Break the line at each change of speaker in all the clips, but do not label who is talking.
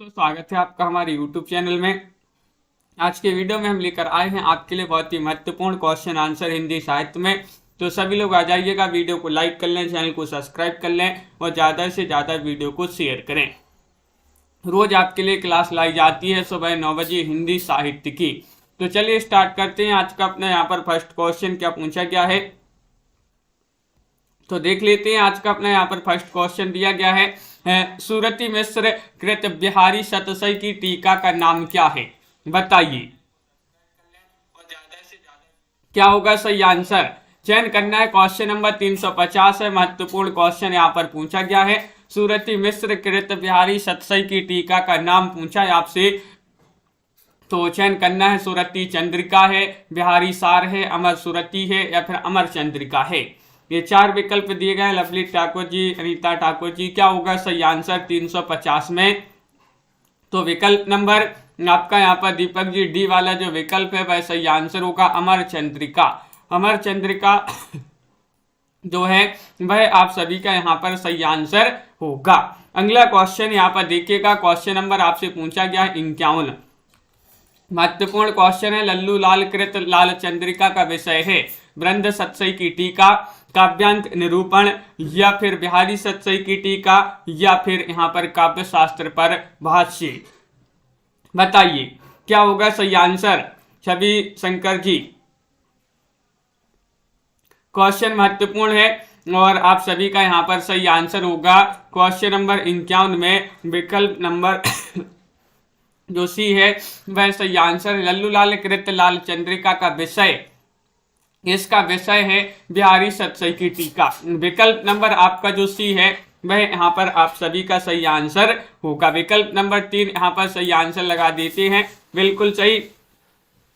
दोस्तों, स्वागत है आपका हमारे YouTube चैनल में। आज के वीडियो में हम लेकर आए हैं आपके लिए बहुत ही महत्वपूर्ण क्वेश्चन आंसर हिंदी साहित्य में। तो सभी लोग आ जाइएगा, वीडियो को लाइक कर लें, चैनल को सब्सक्राइब कर लें और ज़्यादा से ज़्यादा वीडियो को शेयर करें। रोज आपके लिए क्लास लाई जाती है सुबह 9 बजे हिंदी साहित्य की। तो चलिए स्टार्ट करते हैं। आज का अपना यहाँ पर फर्स्ट क्वेश्चन क्या पूछा गया है तो देख लेते हैं। आज का अपना यहाँ पर फर्स्ट क्वेश्चन दिया गया है, सुरति मिश्र कृत बिहारी सतसई की टीका का नाम क्या है, बताइए। क्या होगा सही आंसर, चयन करना है। क्वेश्चन नंबर 350 है, महत्वपूर्ण क्वेश्चन यहाँ पर पूछा गया है। सुरति मिश्र कृत बिहारी सतसई की टीका का नाम पूछा है आपसे, तो चयन करना है। सुरति चंद्रिका है, बिहारी सार है, अमर सुरति है या फिर अमर चंद्रिका है। ये चार विकल्प दिए गए हैं। लवली ठाकुर जी, अनीता ठाकुर जी, क्या होगा सही आंसर 350 में। तो विकल्प नंबर आपका यहाँ पर दीपक जी डी वाला जो विकल्प है वह सही आंसर होगा, अमर चंद्रिका। अमर चंद्रिका जो है वह आप सभी का यहाँ पर सही आंसर होगा। अगला क्वेश्चन यहाँ पर देखिएगा। क्वेश्चन नंबर आपसे पूछा गया है 51, महत्वपूर्ण क्वेश्चन है। लल्लू लाल कृत लाल चंद्रिका का विषय है वृंद सतसई की टीका, काव्यांत निरूपण या फिर बिहारी सतसई की टीका या फिर यहाँ पर काव्य शास्त्र पर भाष्य, बताइए क्या होगा सही आंसर। छवि शंकर जी, क्वेश्चन महत्वपूर्ण है और आप सभी का यहाँ पर सही आंसर होगा क्वेश्चन नंबर 51 में विकल्प नंबर जो सी है वह सही आंसर। लल्लू लाल कृत लाल चंद्रिका का विषय, इसका विषय है बिहारी सतसई की टीका। विकल्प नंबर आपका जो सी है वह यहाँ पर आप सभी का सही आंसर होगा। विकल्प नंबर 3 यहाँ पर सही आंसर लगा देते हैं, बिल्कुल सही।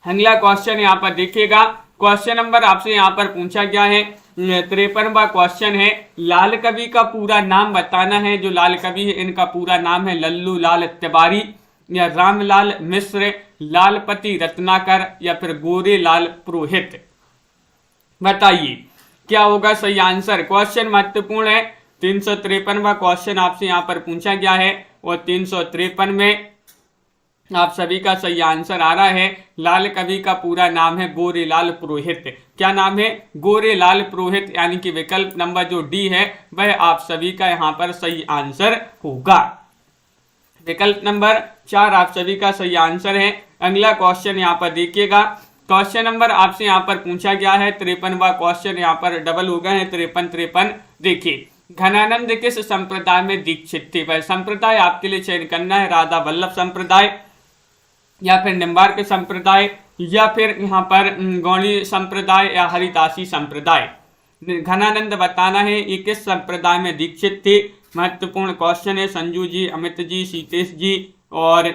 अगला क्वेश्चन यहाँ पर देखिएगा। क्वेश्चन नंबर आपसे यहाँ पर पूछा गया है 53वां क्वेश्चन है, लाल कवि का पूरा नाम बताना है। जो लाल कवि है इनका पूरा नाम है लल्लू लाल तिवारी या रामलाल मिश्र, लालपति रत्नाकर या फिर गोरे लाल पुरोहित, बताइए क्या होगा सही आंसर। क्वेश्चन महत्वपूर्ण है। 353वां क्वेश्चन आपसे यहाँ पर पूछा गया है और 353 में आप सभी का सही आंसर आ रहा है। लाल कवि का पूरा नाम है गोरेलाल पुरोहित। क्या नाम है, गोरेलाल पुरोहित, यानी कि विकल्प नंबर जो डी है वह आप सभी का यहाँ पर सही आंसर होगा। विकल्प नंबर 4 आप सभी का सही आंसर है। अगला क्वेश्चन यहाँ पर देखिएगा। क्वेश्चन नंबर आपसे यहाँ पर पूछा गया है 53वां क्वेश्चन, यहाँ पर डबल हो गए हैं 53। देखिए, घनानंद किस संप्रदाय में दीक्षित थे। वह संप्रदाय आपके लिए चयन करना है। राधा वल्लभ संप्रदाय या फिर निम्बार्क संप्रदाय या फिर यहाँ पर गौड़ी संप्रदाय या हरिदासी संप्रदाय। घनानंद बताना है ये किस संप्रदाय में दीक्षित थे। महत्वपूर्ण क्वेश्चन है। संजू जी, अमित जी, सीतेश जी और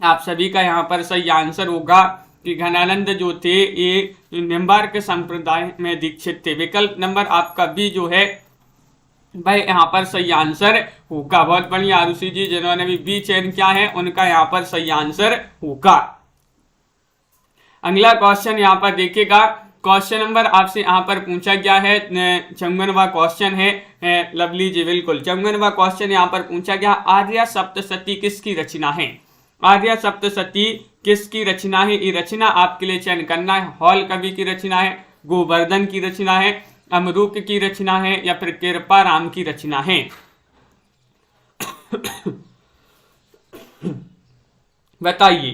आप सभी का यहाँ पर सही आंसर होगा कि घनानंद जो थे ये निम्बार्क संप्रदाय में दीक्षित थे। विकल्प नंबर आपका बी जो है भाई यहाँ पर सही आंसर होगा। बहुत बढ़िया आरुषि जी, जिन्होंने भी बी चयन किया है उनका यहाँ पर सही आंसर होगा। अगला क्वेश्चन यहाँ पर देखिएगा। क्वेश्चन नंबर आपसे यहाँ पर पूछा गया है 54वां क्वेश्चन है। लवली जी बिल्कुल 54वां क्वेश्चन यहाँ पर पूछा गया, आर्या सप्तशती किसकी रचना है। आर्या सप्तशती किसकी रचना है। ये रचना आपके लिए चयन करना है। हॉल कवि की रचना है, गोवर्धन की रचना है, अमरूक की रचना है या फिर कृपा राम की रचना है, बताइए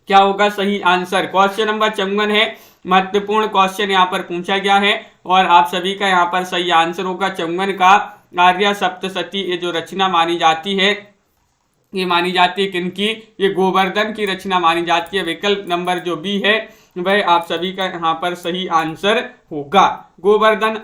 क्या होगा सही आंसर। क्वेश्चन नंबर 54 है, महत्वपूर्ण क्वेश्चन यहाँ पर पूछा गया है और आप सभी का यहाँ पर सही आंसर होगा 54 का। आर्या सप्तशती ये जो रचना मानी जाती है, ये मानी जाती है किनकी, ये गोवर्धन की रचना मानी जाती है। विकल्प नंबर जो बी है वह आप सभी का यहाँ पर सही आंसर होगा। गोवर्धन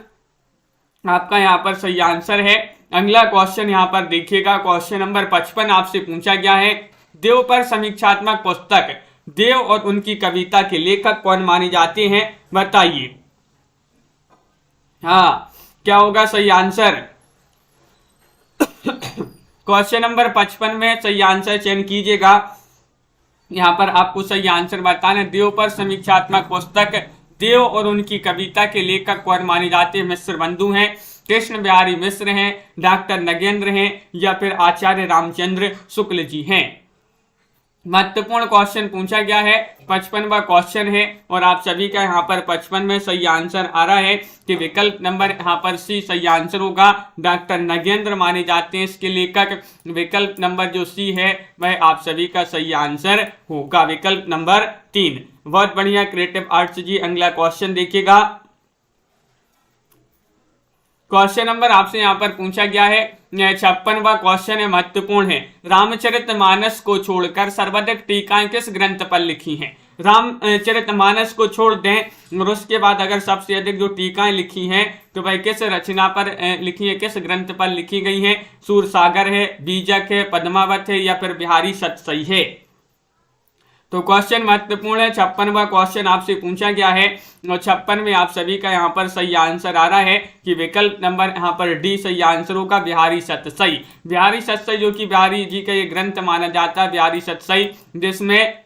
आपका यहाँ पर सही आंसर है। अगला क्वेश्चन यहाँ पर देखिएगा। क्वेश्चन नंबर 55 आपसे पूछा गया है, देव पर समीक्षात्मक पुस्तक देव और उनकी कविता के लेखक कौन माने जाते हैं, बताइए। हाँ, क्या होगा सही आंसर। क्वेश्चन नंबर 55 में सही आंसर चयन कीजिएगा। यहाँ पर आपको सही आंसर बताना है। देव पर समीक्षात्मक पुस्तक देव और उनकी कविता के लेखक कौन माने जाते हैं, मिश्र बंधु हैं। कृष्ण बिहारी मिश्र हैं, डॉक्टर नगेंद्र हैं या फिर आचार्य रामचंद्र शुक्ल जी हैं। महत्वपूर्ण क्वेश्चन पूछा गया है, 55वां क्वेश्चन है और आप सभी का यहाँ पर 55 में सही आंसर आ रहा है कि विकल्प नंबर यहाँ पर सी सही आंसर होगा। डॉक्टर नगेंद्र माने जाते हैं इसके लेखक। विकल्प नंबर जो सी है वह आप सभी का सही आंसर होगा, विकल्प नंबर 3। बहुत बढ़िया क्रिएटिव आर्ट्स जी। अगला क्वेश्चन देखिएगा। क्वेश्चन नंबर आपसे यहाँ पर पूछा गया है, 56वां क्वेश्चन है, महत्वपूर्ण है। रामचरितमानस को छोड़कर सर्वाधिक टीकाएं किस ग्रंथ पर लिखी हैं? रामचरितमानस को छोड़ दें और उसके बाद अगर सबसे अधिक जो टीकाएं लिखी हैं तो भाई किस रचना पर लिखी है, किस ग्रंथ पर लिखी गई हैं? सूरसागर है, बीजक है, पद्मावत है या फिर बिहारी सतसई है? तो क्वेश्चन महत्वपूर्ण है। 56वां क्वेश्चन आपसे पूछा गया है और 56 में आप सभी का यहाँ पर सही आंसर आ रहा है कि विकल्प नंबर यहाँ पर डी सही आंसर होगा, बिहारी सतसई। बिहारी सतसई जो कि बिहारी जी का ये ग्रंथ माना जाता है, बिहारी सतसई, जिसमें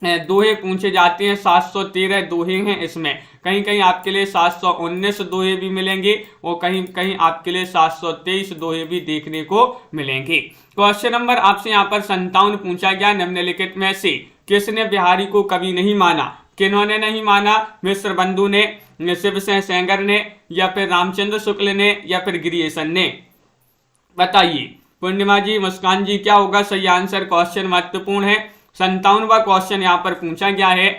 दोहे पूछे जाते हैं। 713 दोहे हैं इसमें। कहीं कहीं आपके लिए 719 दोहे भी मिलेंगे और कहीं कहीं आपके लिए 723 दोहे भी देखने को मिलेंगे। क्वेश्चन नंबर आपसे यहाँ पर 57 पूछा गया, निम्नलिखित में से किसने बिहारी को कवि नहीं माना? किन्होंने नहीं माना? मिश्र बंधु ने, शिवसेन सेंगर ने या फिर रामचंद्र शुक्ल ने या फिर गिरियेशन ने? बताइए पूर्णिमा जी, मुस्कान जी, क्या होगा सही आंसर? क्वेश्चन महत्वपूर्ण है। 57वां क्वेश्चन यहाँ पर पूछा गया है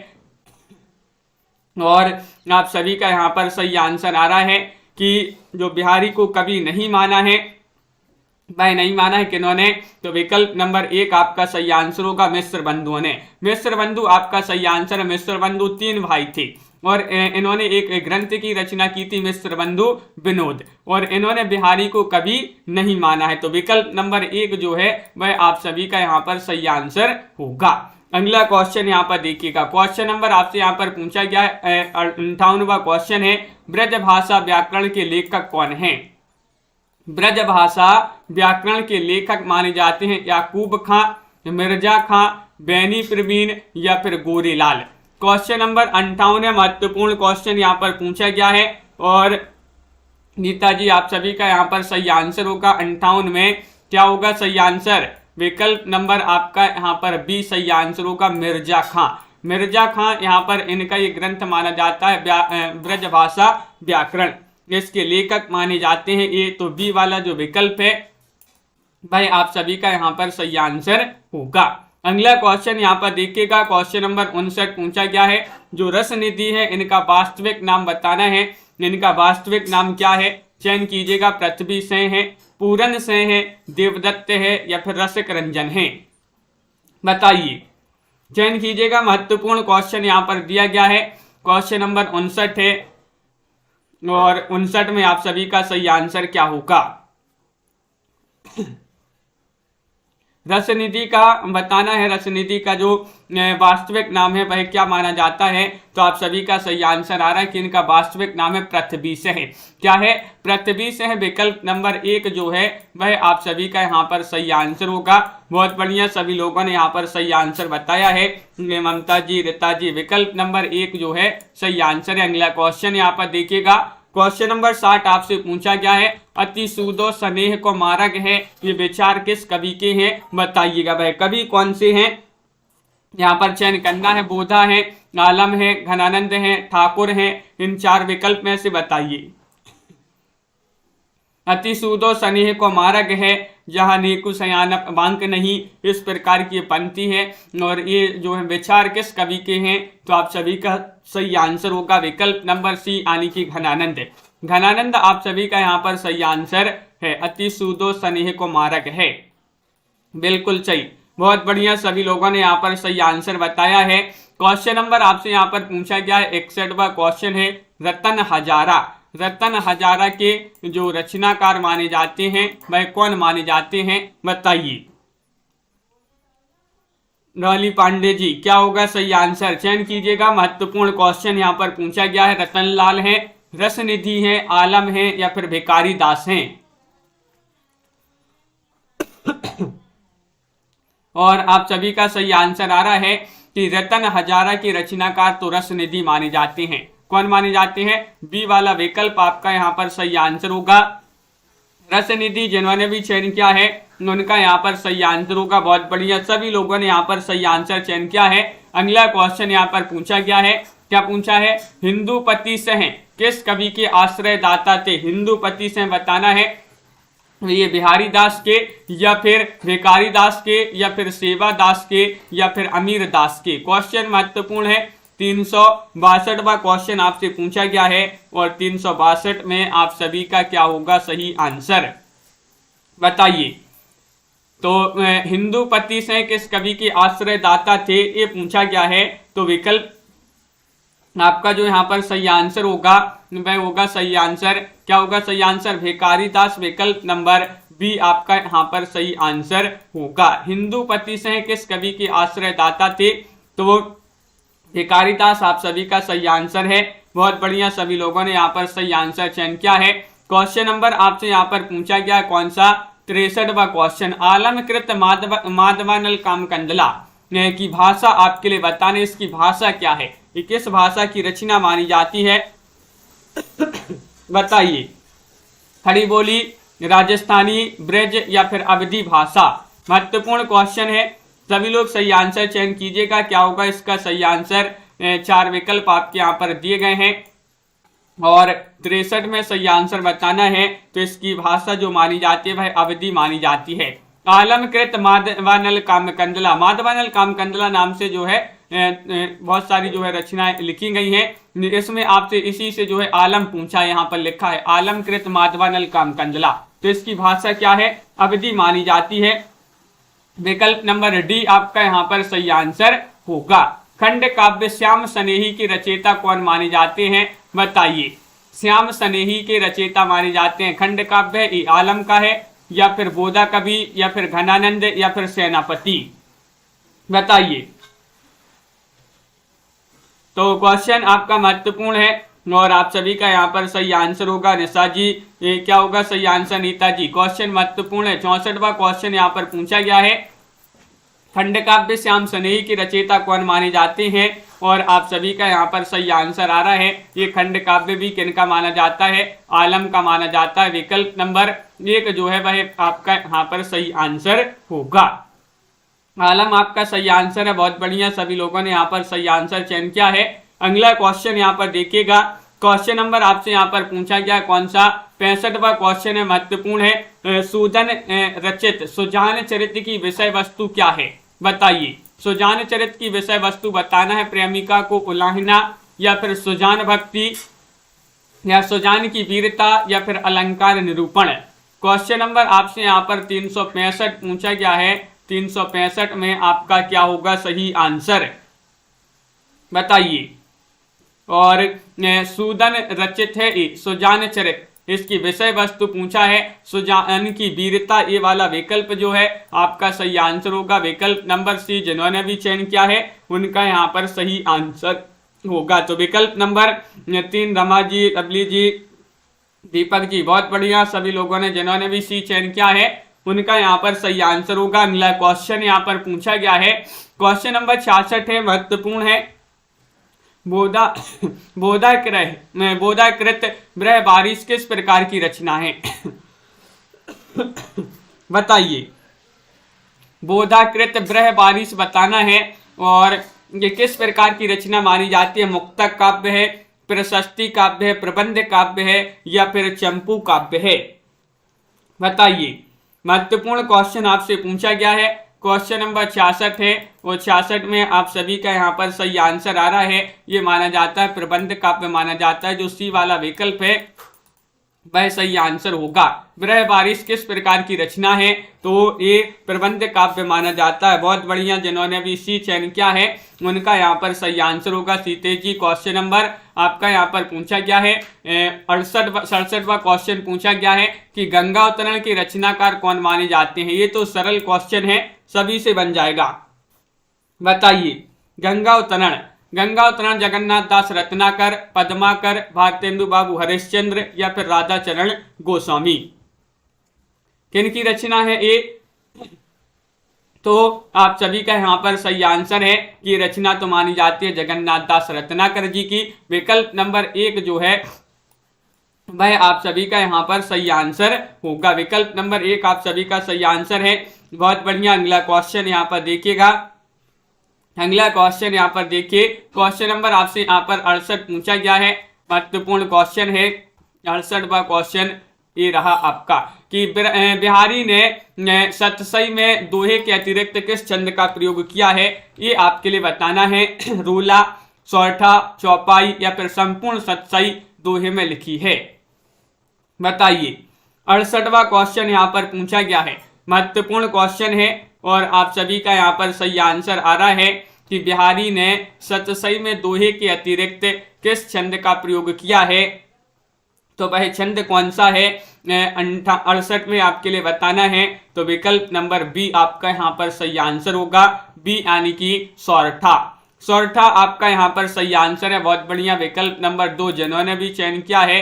और आप सभी का यहाँ पर सही आंसर आ रहा है कि जो बिहारी को कवि नहीं माना है, भाई नहीं माना है किन्होंने? तो विकल्प नंबर 1 आपका सही आंसर होगा, मिश्र बंधुओं ने। मिश्र बंधु आपका सही आंसर है। मिश्र बंधु 3 भाई थे और इन्होंने एक ग्रंथ की रचना की थी, मिश्र बंधु विनोद, और इन्होंने बिहारी को कवि नहीं माना है। तो विकल्प नंबर 1 जो है वह आप सभी का यहाँ पर सही आंसर होगा। अगला क्वेश्चन यहाँ पर देखिएगा। क्वेश्चन नंबर आपसे यहाँ पर पूछा गया है, 58वां क्वेश्चन है, ब्रजभाषा व्याकरण के लेखक कौन हैं? ब्रजभाषा व्याकरण के लेखक माने जाते हैं याकूब खां, मिर्जा खां, बैनी प्रवीण या फिर गोरेलाल। क्वेश्चन नंबर 58 महत्वपूर्ण क्वेश्चन यहाँ पर पूछा गया है और नीता जी आप सभी का यहाँ पर सही आंसर होगा। 58 में क्या होगा सही आंसर? विकल्प नंबर आपका यहाँ पर बी सही आंसर होगा, मिर्जा खां। मिर्जा खां यहाँ पर इनका ये ग्रंथ माना जाता है ब्रजभाषा व्याकरण, इसके लेखक माने जाते हैं। ये तो बी वाला जो विकल्प है भाई आप सभी का यहाँ पर सही आंसर होगा। अगला क्वेश्चन यहाँ पर देखिएगा। क्वेश्चन नंबर 59 पूछा गया है, जो रसनिधि है इनका वास्तविक नाम बताना है। इनका वास्तविक नाम क्या है? चयन कीजिएगा, पृथ्वी सेन है, पूरन सेन है, देवदत्त है या फिर रसिक रंजन है? बताइए, चयन कीजिएगा। महत्वपूर्ण क्वेश्चन यहाँ पर दिया गया है। क्वेश्चन नंबर 59 है और 59 में आप सभी का सही आंसर क्या होगा? रसनिधि का बताना है। रसनिधि का जो वास्तविक नाम है वह क्या माना जाता है? तो आप सभी का सही आंसर आ रहा है कि इनका वास्तविक नाम है पृथ्वी से है। क्या है? पृथ्वी से है। विकल्प नंबर 1 जो है वह आप सभी का यहाँ पर सही आंसर होगा। बहुत बढ़िया, सभी लोगों ने यहाँ पर सही आंसर बताया है। ममता जी, रीता जी, विकल्प नंबर 1 जो है सही आंसर है। अगला क्वेश्चन यहाँ पर देखिएगा। क्वेश्चन नंबर 60 आपसे पूछा गया है, अति सूदो स्नेह को मारग है, ये विचार किस कवि के हैं? बताइएगा भाई कवि कौन से हैं? यहाँ पर चयन करना है। बोधा है, आलम है, घनानंद है, ठाकुर है। इन 4 विकल्प में से बताइए। अति सूदो स्नेह को मारग है, जहाँ नेकु सयान बांक नहीं, इस प्रकार की पंक्ति है और ये जो है विचार किस कवि के हैं? तो आप सभी का सही आंसर होगा विकल्प नंबर सी यानी कि घनानंद। घनानंद आप सभी का यहाँ पर सही आंसर है। अति सूदो स्नेह को मारग है, बिल्कुल सही। बहुत बढ़िया, सभी लोगों ने यहाँ पर सही आंसर बताया है। क्वेश्चन नंबर आपसे यहाँ पर पूछा गया है, 61वां क्वेश्चन है, रतन हजारा। रतन हजारा के जो रचनाकार माने जाते हैं वह कौन माने जाते हैं? बताइए। डॉली पांडे जी, क्या होगा सही आंसर? चयन कीजिएगा। महत्वपूर्ण क्वेश्चन यहाँ पर पूछा गया है। रतन लाल है, रसनिधि है, आलम है या फिर भिखारी दास हैं? और आप सभी का सही आंसर आ रहा है कि रतन हजारा के रचनाकार तो रसनिधि माने जाते हैं। कौन माने जाते हैं? बी वाला विकल्प आपका यहाँ पर सही आंसर होगा। रसनिधि जिन्होंने भी चयन किया है उनका यहाँ पर सही आंसर होगा। बहुत बढ़िया, सभी लोगों ने यहाँ पर सही आंसर चयन किया है। अगला क्वेश्चन यहाँ पर पूछा गया है, क्या पूछा है? हिंदुपति सिंह किस कवि के आश्रयदाता थे? हिंदुपति सिंह बताना है, ये बिहारी दास के या फिर भिखारी दास के या फिर सेवा दास के या फिर अमीर दास के। क्वेश्चन महत्वपूर्ण है। 362वां क्वेश्चन आपसे पूछा गया है और 362 में आप सभी का क्या होगा सही आंसर, बताइए। तो हिंदुपति सिंह किस कवि के आश्रयदाता थे, ये पूछा गया है। तो विकल्प आपका जो यहाँ पर सही आंसर होगा वह होगा सही आंसर, क्या होगा सही आंसर? भिखारी दास, विकल्प नंबर बी आपका यहाँ पर सही आंसर होगा। हिंदुपति सिंह किस कवि के आश्रयदाता थे? तो भिखारी दास आप सभी का सही आंसर है। बहुत बढ़िया, सभी लोगों ने यहाँ पर सही आंसर चयन किया है। क्वेश्चन नंबर आपसे यहाँ पर पूछा गया कौन सा? 63वां क्वेश्चन। आलमकृत माधवानल कामकंदला की भाषा आपके लिए बताना, इसकी भाषा क्या है? ये किस भाषा की रचना मानी जाती है? बताइए। खड़ी बोली, राजस्थानी, ब्रज या फिर अवधी भाषा। महत्वपूर्ण क्वेश्चन है, सभी लोग सही आंसर चयन कीजिएगा। क्या होगा इसका सही आंसर? 4 विकल्प आपके यहाँ पर दिए गए हैं और 63 में सही आंसर बताना है। तो इसकी भाषा जो मानी जाती है वह अवधी मानी जाती है। आलमकृत माधवानल कामकंदला, माधवानल कामकंदला नाम से जो है बहुत सारी जो है रचनाएं लिखी गई हैं। इसमें आपसे इसी से जो है आलम पूछा है, यहाँ पर लिखा है आलमकृत माधवानल कामकंदला। तो इसकी भाषा क्या है? अवधी मानी जाती है। विकल्प नंबर डी आपका यहाँ पर सही आंसर होगा। खंड काव्य श्याम सनेही के रचयिता कौन माने जाते हैं? बताइए। श्याम सनेही के रचयिता माने जाते हैं खंड काव्य, ये आलम का है या फिर बोधा कवि या फिर घनानंद या फिर सेनापति, बताइए। तो क्वेश्चन आपका महत्वपूर्ण है और आप सभी का यहाँ पर सही आंसर होगा। निशा जी, ये क्या होगा सही आंसर? नीता जी, क्वेश्चन महत्वपूर्ण है। 64वां क्वेश्चन यहाँ पर पूछा गया है, खंड काव्य श्याम सनेही के रचयिता कौन माने जाते हैं? और आप सभी का यहाँ पर सही आंसर आ रहा है। ये खंड काव्य भी किनका माना जाता है? आलम का माना जाता है। विकल्प नंबर 1 जो है वह आपका यहाँ पर सही आंसर होगा। आलम आपका सही आंसर है। बहुत बढ़िया, सभी लोगों ने यहाँ पर सही आंसर चयन किया है। अगला क्वेश्चन यहाँ पर देखिएगा। क्वेश्चन नंबर आपसे यहाँ पर पूछा गया कौन सा? 65वां क्वेश्चन है, महत्वपूर्ण है। सूदन रचित सुजान चरित्र की विषय वस्तु क्या है? बताइए। सुजान चरित्र की विषय वस्तु बताना है। प्रेमिका को उलाहना या फिर सुजान भक्ति या सुजान की वीरता या फिर अलंकार निरूपण। क्वेश्चन नंबर आपसे यहाँ पर 365 पूछा गया है। 365 में आपका क्या होगा सही आंसर, बताइए। और सूदन रचित है सुजान चरित्र, इसकी विषय वस्तु पूछा है सुजान की वीरता, ये वाला विकल्प जो है आपका सही आंसर होगा। विकल्प नंबर सी जिन्होंने भी चयन किया है उनका यहाँ पर सही आंसर होगा। तो विकल्प नंबर 3 रमा जी, लवली जी, दीपक जी, बहुत बढ़िया, सभी लोगों ने जिन्होंने भी सी चयन किया है उनका यहाँ पर सही आंसर होगा। अगला क्वेश्चन यहाँ पर पूछा गया है, क्वेश्चन नंबर 66 है, महत्वपूर्ण है। बोधाकृत ब्रह बारिश किस प्रकार की रचना है? बताइए। बोधाकृत ब्रह बारिश बताना है और ये किस प्रकार की रचना मानी जाती है? मुक्तक काव्य है, प्रशस्ति काव्य है, प्रबंध काव्य है या फिर चंपू काव्य है? बताइए। महत्वपूर्ण क्वेश्चन आपसे पूछा गया है। क्वेश्चन नंबर 66 है और 66 में आप सभी का यहाँ पर सही आंसर आ रहा है। ये माना जाता है प्रबंध काव्य माना जाता है। जो सी वाला विकल्प है वह सही आंसर होगा। ब्रह बारिश किस प्रकार की रचना है? तो ये प्रबंध काव्य माना जाता है। बहुत बढ़िया, जिन्होंने भी सी चयन किया है उनका यहाँ पर सही आंसर होगा। सीतेश जी, क्वेश्चन नंबर आपका यहाँ पर पूछा गया है 67वां क्वेश्चन पूछा गया है कि गंगा अवतरण के रचनाकार कौन माने जाते हैं? ये तो सरल क्वेश्चन है, सभी से बन जाएगा। बताइए। गंगा अवतरण जगन्नाथ दास रत्नाकर, पद्माकर, भारतेंदु बाबू हरिश्चंद्र या फिर राधाचरण गोस्वामी, किन की रचना है ये? तो आप सभी का यहाँ पर सही आंसर है कि रचना तो मानी जाती है जगन्नाथ दास रत्नाकर जी की। विकल्प नंबर 1 जो है वह आप सभी का यहाँ पर सही आंसर होगा। विकल्प नंबर 1 आप सभी का सही आंसर है। बहुत बढ़िया। अगला क्वेश्चन यहाँ पर देखिएगा। अगला क्वेश्चन यहाँ पर देखिए, क्वेश्चन नंबर आपसे यहाँ पर 68 पूछा गया है। महत्वपूर्ण क्वेश्चन है। 68वां क्वेश्चन ये रहा आपका कि बिहारी ने सतसई में दोहे के अतिरिक्त किस छंद का प्रयोग किया है। ये आपके लिए बताना है। रूला, सौठा, चौपाई या फिर संपूर्ण सतसई दोहे में लिखी है। बताइए। 68वां क्वेश्चन यहाँ पर पूछा गया है। महत्वपूर्ण क्वेश्चन है और आप सभी का यहाँ पर सही आंसर आ रहा है कि बिहारी ने सतसई में दोहे के अतिरिक्त किस छंद का प्रयोग किया है। तो वह छंद कौन सा है 68 में आपके लिए बताना है। तो विकल्प नंबर बी आपका यहाँ पर सही आंसर होगा। बी यानी कि सौरठा। सौरठा आपका यहाँ पर सही आंसर है। बहुत बढ़िया। विकल्प नंबर 2 जिन्होंने भी चयन किया है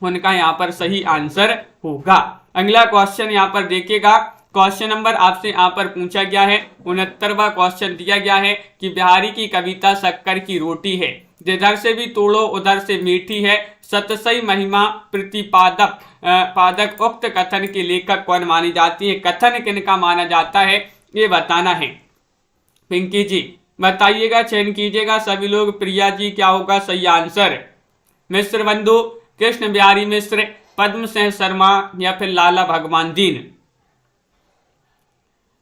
उनका यहाँ पर सही आंसर होगा। अगला क्वेश्चन यहाँ पर देखिएगा। क्वेश्चन नंबर आपसे यहाँ पर पूछा गया है। 69वां क्वेश्चन दिया गया है कि बिहारी की कविता शक्कर की रोटी है, जिधर से भी तोड़ो उधर से मीठी है, सतसई महिमा प्रतिपादक पादक उक्त कथन के लेखक कौन मानी जाती है। कथन किनका माना जाता है ये बताना है। पिंकी जी बताइएगा, चयन कीजिएगा सभी लोग। प्रिया जी क्या होगा सही आंसर। मिश्र बंधु, कृष्ण बिहारी मिश्र, पद्म सिंह शर्मा या फिर लाला भगवान दीन।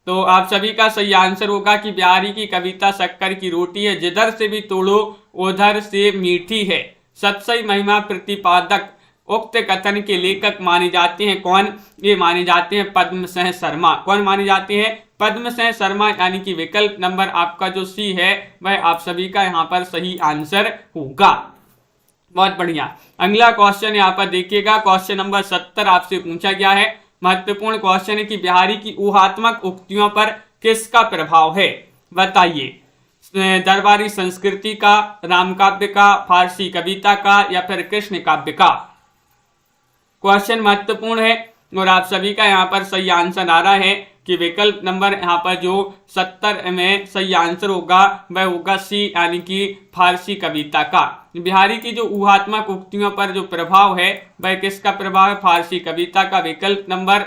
तो आप सभी का सही आंसर होगा कि बिहारी की कविता शक्कर की रोटी है, जिधर से भी तोड़ो उधर से मीठी है, सतसई महिमा प्रतिपादक उक्त कथन के लेखक माने जाते हैं कौन। ये माने जाते हैं पद्म सिंह शर्मा। कौन माने जाते हैं। पद्म सिंह शर्मा। यानी कि विकल्प नंबर आपका जो सी है वह आप सभी का यहाँ पर सही आंसर होगा। बहुत बढ़िया। अगला क्वेश्चन यहाँ पर देखिएगा। क्वेश्चन नंबर 70 आपसे पूछा गया है। महत्वपूर्ण क्वेश्चन है कि बिहारी की ऊहात्मक उक्तियों पर किसका प्रभाव है। बताइए। दरबारी संस्कृति का, राम काव्य का, फारसी कविता का या फिर कृष्ण काव्य का। क्वेश्चन महत्वपूर्ण है और आप सभी का यहाँ पर सही आंसर आ रहा है कि विकल्प नंबर यहाँ पर जो 70 में सही आंसर होगा वह होगा सी, यानी कि फारसी कविता का। बिहारी की जो ऊहात्मक उक्तियों पर जो प्रभाव है वह किसका प्रभाव है। फारसी कविता का। विकल्प नंबर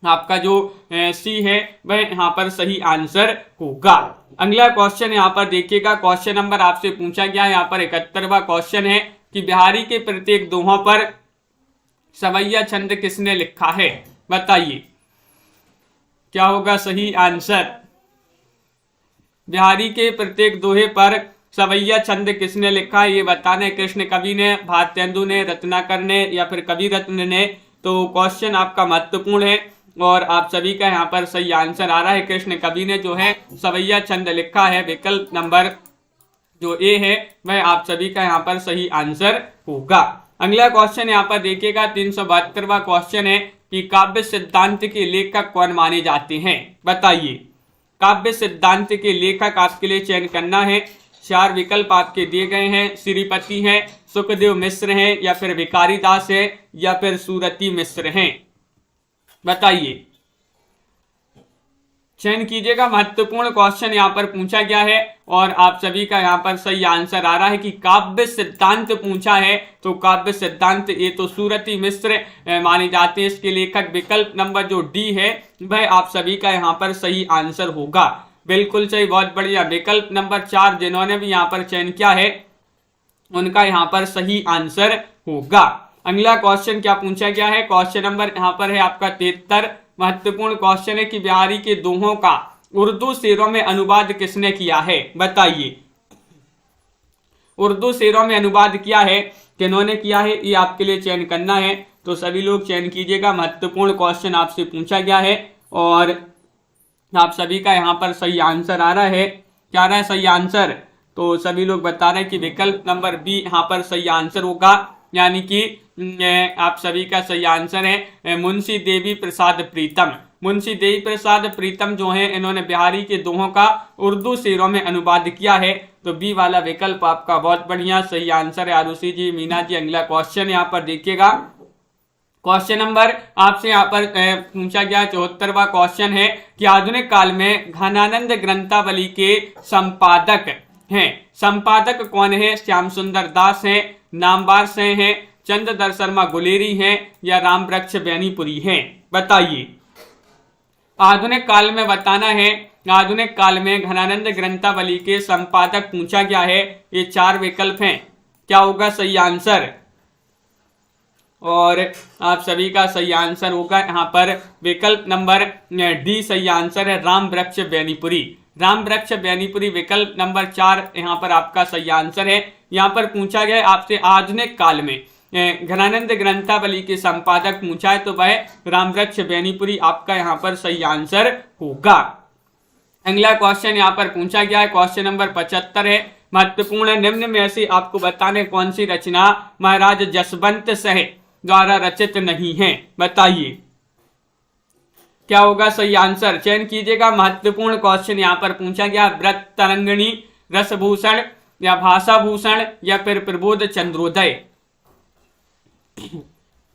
आपका जो सी है वह यहाँ पर सही आंसर होगा। अगला क्वेश्चन यहाँ पर देखिएगा। क्वेश्चन नंबर आपसे पूछा गया है यहाँ पर 71वां क्वेश्चन है कि बिहारी के प्रत्येक दोहों पर सवैया छंद किसने लिखा है। बताइए क्या होगा सही आंसर। बिहारी के प्रत्येक दोहे पर सवैया छंद किसने लिखा है ये बताना है। कृष्ण कवि ने, भारतेंदु ने, रत्नाकर ने या फिर कवि रत्न ने। तो क्वेश्चन आपका महत्वपूर्ण है और आप सभी का यहाँ पर सही आंसर आ रहा है। कृष्ण कवि ने जो है सवैया छंद लिखा है। विकल्प नंबर जो ए है वह आप सभी का यहाँ पर सही आंसर होगा। अगला क्वेश्चन यहाँ पर देखिएगा। 372वां क्वेश्चन है कि काव्य सिद्धांत के लेखक कौन माने जाते हैं। बताइए। काव्य सिद्धांत के लेखक आपके लिए चयन करना है। 4 विकल्प आपके दिए गए हैं। श्रीपति हैं, सुखदेव मिश्र हैं या फिर भिखारी दास है या फिर सूरती मिश्र हैं। बताइए। चयन कीजिएगा। महत्वपूर्ण क्वेश्चन यहाँ पर पूछा गया है और आप सभी का यहाँ पर सही आंसर आ रहा है कि काव्य सिद्धांत पूछा है। तो काव्य सिद्धांत ये तो सूरती मिश्र माने जाते हैं इसके लेखक। विकल्प नंबर जो डी है वह आप सभी का यहाँ पर सही आंसर होगा। बिल्कुल सही। बहुत बढ़िया। विकल्प नंबर 4 जिन्होंने भी यहाँ पर चयन किया है उनका यहाँ पर सही आंसर होगा। अगला क्वेश्चन क्या पूछा गया है। क्वेश्चन नंबर यहाँ पर है आपका 73। महत्वपूर्ण क्वेश्चन है कि बिहारी के दोहों का उर्दू शेरों में अनुवाद किसने किया है। बताइए। उर्दू शेरों में अनुवाद किया है किन्होंने किया है ये आपके लिए चयन करना है। तो सभी लोग चयन कीजिएगा। महत्वपूर्ण क्वेश्चन आपसे पूछा गया है और आप सभी का यहाँ पर सही आंसर आ रहा है। क्या रहा है सही आंसर। तो सभी लोग बता रहे हैं कि विकल्प नंबर बी यहाँ पर सही आंसर होगा। यानी कि आप सभी का सही आंसर है मुंशी देवी प्रसाद प्रीतम। मुंशी देवी प्रसाद प्रीतम जो हैं इन्होंने बिहारी के दोहों का उर्दू शेरों में अनुवाद किया है। तो बी वाला विकल्प आपका बहुत बढ़िया सही आंसर है। आरुषि जी, मीना जी। अगला क्वेश्चन यहाँ पर देखिएगा। क्वेश्चन नंबर आपसे यहाँ पर पूछा गया 74वां क्वेश्चन है कि आधुनिक काल में घनानंद ग्रंथावली के संपादक हैं। संपादक कौन है? श्याम सुंदर दास हैं, नामवर सेन हैं, चंद्रधर शर्मा गुलेरी हैं या रामवृक्ष बेनीपुरी हैं? बताइए। आधुनिक काल में बताना है। आधुनिक काल में घनानंद ग्रंथावली के संपादक पूछा गया है। ये 4 विकल्प हैं। क्या होगा सही आंसर? और आप सभी का सही आंसर होगा यहाँ पर विकल्प नंबर डी सही आंसर है, रामवृक्ष बेनीपुरी। रामवृक्ष बेनीपुरी विकल्प नंबर 4 यहाँ पर आपका सही आंसर है। यहाँ पर पूछा गया आपसे आधुनिक काल में घनानंद ग्रंथावली के संपादक पूछा है तो वह रामवृक्ष बेनीपुरी आपका यहाँ पर सही आंसर होगा। अगला क्वेश्चन यहाँ पर पूछा गया है, क्वेश्चन नंबर 75 है। महत्वपूर्ण निम्न में से आपको बताने कौन सी रचना महाराज जसवंत शाह द्वारा रचित नहीं है? बताइए। क्या होगा सही आंसर? चयन कीजिएगा। महत्वपूर्ण क्वेश्चन यहाँ पर पूछा गया, व्रत तरंगिणी, रसभूषण या भाषाभूषण या फिर प्रबोध चंद्रोदय।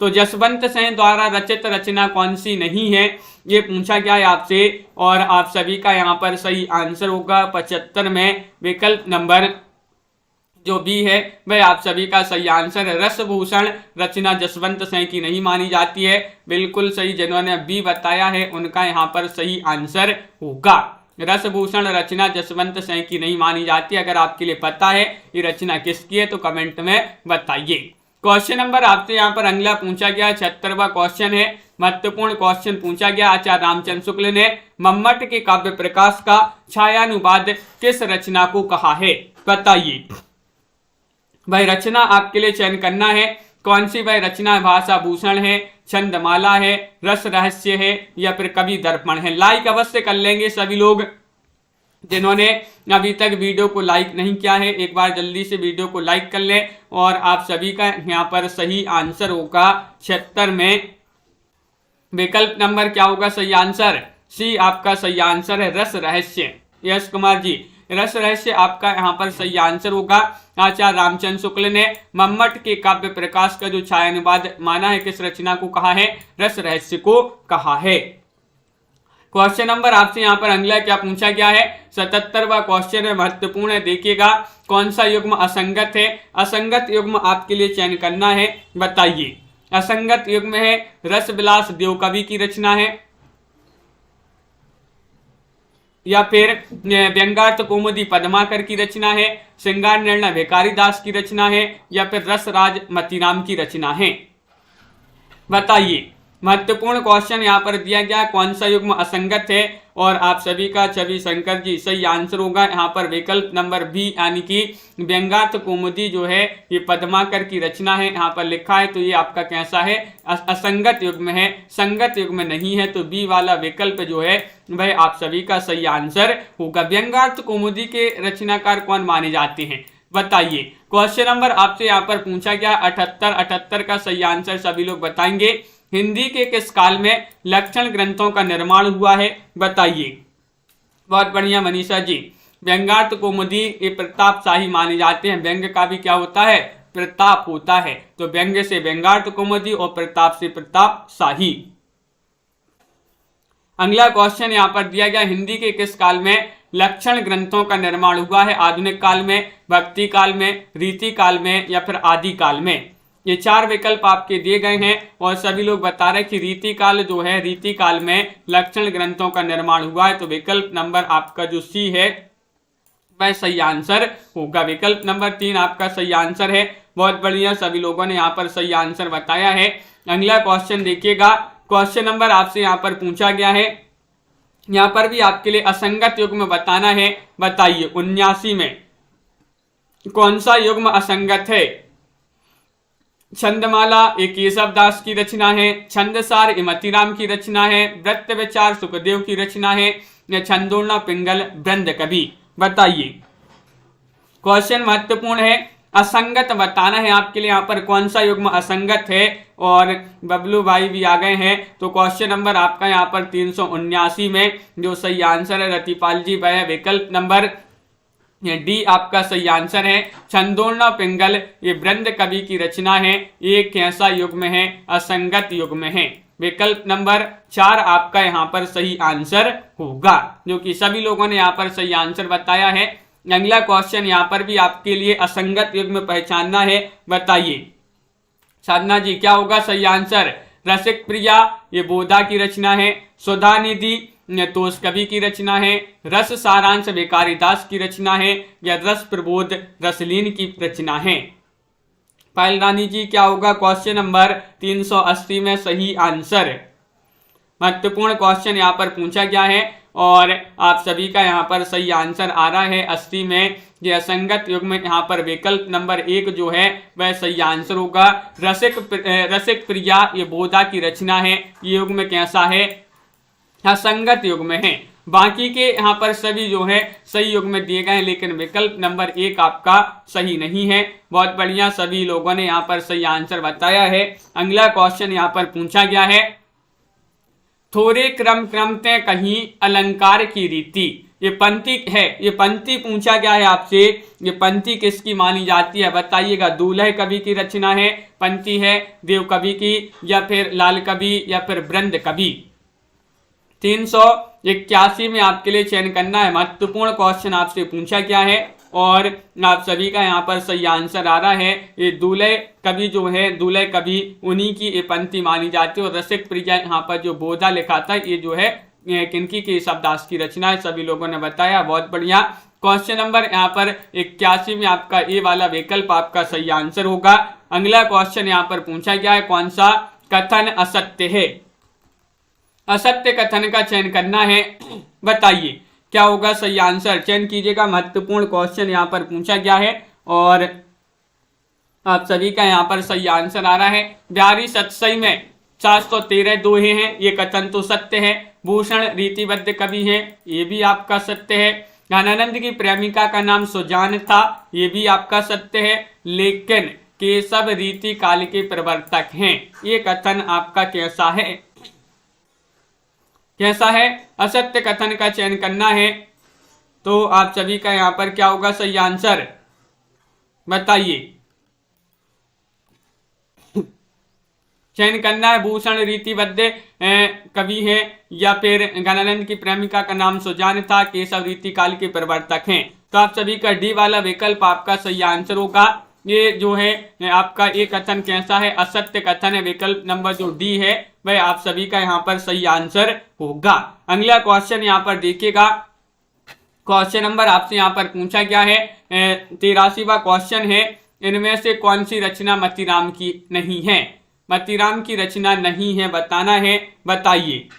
तो जसवंत शाह द्वारा रचित रचना कौन सी नहीं है ये पूछा गया है आपसे, और आप सभी का यहाँ पर सही आंसर होगा 75 में विकल्प नंबर जो बी है वह आप सभी का सही आंसर है। रसभूषण रचना जसवंत शाह की नहीं मानी जाती है। बिल्कुल सही, जिन्होंने बी बताया है उनका यहाँ पर सही आंसर होगा। रसभूषण रचना जसवंत शाह की नहीं मानी जाती। अगर आपके लिए पता है ये रचना किसकी है तो कमेंट में बताइए। क्वेश्चन नंबर आपसे यहाँ पर अगला पूछा गया 76वां क्वेश्चन है। महत्वपूर्ण क्वेश्चन पूछा गया, आचार्य रामचंद्र शुक्ल ने मम्मट के काव्य प्रकाश का छायानुवाद किस रचना को कहा है? बताइए। वह रचना आपके लिए चयन करना है। कौन सी वह रचना? भाषा भूषण है, छंदमाला है, रस रहस्य है या फिर कवि दर्पण है? लाइक अवश्य कर लेंगे सभी लोग। जिन्होंने अभी तक वीडियो को लाइक नहीं किया है एक बार जल्दी से वीडियो को लाइक कर लें। और आप सभी का यहाँ पर सही आंसर होगा 76 में विकल्प नंबर क्या होगा सही आंसर? सी आपका सही आंसर है, रस रहस्य। यश कुमार जी, रस रहस्य आपका यहाँ पर सही आंसर होगा। आचार्य रामचंद्र शुक्ल ने मम्मट के काव्य प्रकाश का जो छायानुवाद माना है किस रचना को कहा है? रस रहस्य को कहा है। क्वेश्चन नंबर आपसे यहाँ पर अगला क्या पूछा गया है? 77वां क्वेश्चन है, महत्वपूर्ण है, देखिएगा। कौन सा युग्म असंगत है? असंगत युग्म आपके लिए चयन करना है। बताइए। असंगत युग्म है रस विलास देवकवि की रचना है या फिर व्यंगार्थ कौमुदी पद्माकर की रचना है, श्रृंगार निर्णय भिखारी दास की रचना है या फिर रसराज मतीराम की रचना है? बताइए। महत्वपूर्ण क्वेश्चन यहाँ पर दिया गया, कौन सा युग्म असंगत है? और आप सभी का छवि शंकर जी सही आंसर होगा यहाँ पर विकल्प नंबर बी, यानी कि व्यंगार्थ कौमुदी जो है ये पद्माकर की रचना है यहाँ पर लिखा है। तो ये आपका कैसा है? असंगत युग्म है, संगत युग्म नहीं है। तो बी वाला विकल्प जो है वह आप सभी का सही आंसर होगा। व्यंगार्थ कौमुदी के रचनाकार कौन माने जाते हैं? बताइए। क्वेश्चन नंबर आपसे यहाँ पर पूछा गया 78 का सही आंसर सभी लोग बताएंगे। हिंदी के किस काल में लक्षण ग्रंथों का निर्माण हुआ है? बताइए। बहुत बढ़िया मनीषा जी। व्यंगार्थ कौमुदी ये प्रतापशाही माने जाते हैं। व्यंग का भी क्या होता है? प्रताप होता है। तो व्यंग से व्यंगार्थ कौमुदी और प्रताप से प्रतापशाही। अगला क्वेश्चन यहाँ पर दिया गया, हिंदी के किस काल में लक्षण ग्रंथों का निर्माण हुआ है? आधुनिक काल में, भक्ति काल में, रीति काल में या फिर आदि काल में? ये 4 विकल्प आपके दिए गए हैं और सभी लोग बता रहे हैं कि रीति काल जो है, रीति काल में लक्षण ग्रंथों का निर्माण हुआ है। तो विकल्प नंबर आपका जो सी है वह सही आंसर होगा। विकल्प नंबर 3 आपका सही आंसर है। बहुत बढ़िया, सभी लोगों ने यहाँ पर सही आंसर बताया है। अगला क्वेश्चन देखिएगा। क्वेश्चन नंबर आपसे यहाँ पर पूछा गया है, यहाँ पर भी आपके लिए असंगत युग्म बताना है। बताइए। 79 में कौन सा युग्म असंगत है? छंदमाला एक केशव दास की रचना है, छंदसार मतीराम की रचना है, वृत्त विचार सुखदेव की रचना है या छंदोड़ना पिंगल वृंद कवि? बताइए। क्वेश्चन महत्वपूर्ण है, असंगत बताना है आपके लिए। यहाँ पर कौन सा युग्म असंगत है? और बबलू भाई भी आ गए हैं। तो क्वेश्चन नंबर आपका यहाँ पर 379 में जो सही आंसर है रतिपाल जी वह विकल्प नंबर डी आपका सही आंसर है। छंदोर्ण पिंगल ये वृंद कवि की रचना है। ये कैसा युग्म है? असंगत युग्म है। विकल्प नंबर 4 आपका यहाँ पर सही आंसर होगा, जो कि सभी लोगों ने यहाँ पर सही आंसर बताया है। अगला क्वेश्चन यहाँ पर भी आपके लिए असंगत युग्म पहचानना है, बताइए साधना जी क्या होगा सही आंसर? रसिक प्रिया ये बोधा की रचना है। सुधा निधि तोष कवि की रचना है। रस सारांश भिखारीदास की रचना है, या रस प्रबोध रसलीन की रचना है। पायल रानी जी क्या होगा क्वेश्चन नंबर 380 में सही आंसर? महत्वपूर्ण क्वेश्चन यहाँ पर पूछा गया है और आप सभी का यहाँ पर सही आंसर आ रहा है 80 में। ये असंगत युग्म यहाँ पर विकल्प नंबर 1 जो है वह सही आंसर होगा। रसिक प्रिया ये बोधा की रचना है। ये युग्म कैसा है? असंगत युग्म है। बाकी के यहाँ पर सभी जो है सही युग्म दिए गए हैं, लेकिन विकल्प नंबर 1 आपका सही नहीं है। बहुत बढ़िया, सभी लोगों ने यहाँ पर सही आंसर बताया है। अगला क्वेश्चन यहाँ पर पूछा गया है, थोड़े क्रम क्रमते कहीं अलंकार की रीति। ये पंक्ति है, ये पंक्ति पूछा गया है आपसे। ये पंक्ति किसकी मानी जाती है बताइएगा? दूल्हे कवि की रचना है, पंक्ति है देव कवि की, या फिर लाल कवि, या फिर वृंद कवि। 381 में आपके लिए चयन करना है। महत्वपूर्ण क्वेश्चन आपसे पूछा गया है और आप सभी का यहाँ पर सही आंसर आ रहा है। ये दूल्हे कवि जो है, दूल्हे कवि उन्हीं की ये पंक्ति मानी जाती है। और रसिक प्रिया यहाँ पर जो बोधा लिखा था ये जो है किनकी की शब्दास की रचना है, सभी लोगों ने बताया। बहुत बढ़िया। क्वेश्चन नंबर यहाँ पर 81 में आपका ए वाला विकल्प आपका सही आंसर होगा। अगला क्वेश्चन यहाँ पर पूछा गया है, कौन सा कथन असत्य है? असत्य कथन का चयन करना है, बताइए क्या होगा सही आंसर? चयन कीजिएगा। महत्वपूर्ण क्वेश्चन यहाँ पर पूछा गया है और आप सभी का यहाँ पर सही आंसर आ रहा है। बिहारी सतसई में 713 दोहे हैं, ये कथन तो सत्य है। भूषण रीतिबद्ध कवि है, ये भी आपका सत्य है। ज्ञानानंद की प्रेमिका का नाम सुजान था, ये भी आपका सत्य है। लेकिन केशव रीति काल के प्रवर्तक हैं, ये कथन आपका कैसा है? कैसा है? असत्य कथन का चयन करना है। तो आप सभी का यहाँ पर क्या होगा सही आंसर? बताइए। चयन करना है, भूषण रीतिबद्ध कवि है, या फिर ज्ञानानंद की प्रेमिका का नाम सुजान था, केशव रीति काल के प्रवर्तक हैं। तो आप सभी का डी वाला विकल्प आपका सही आंसर होगा। ये जो है आपका ये कथन कैसा है? असत्य कथन है। विकल्प नंबर जो डी है वह आप सभी का यहाँ पर सही आंसर होगा। अगला क्वेश्चन यहाँ पर देखिएगा। क्वेश्चन नंबर आपसे यहाँ पर पूछा गया है 83वां क्वेश्चन है, इनमें से कौन सी रचना मतीराम की नहीं है? मतीराम की रचना नहीं है बताना है, बताइए।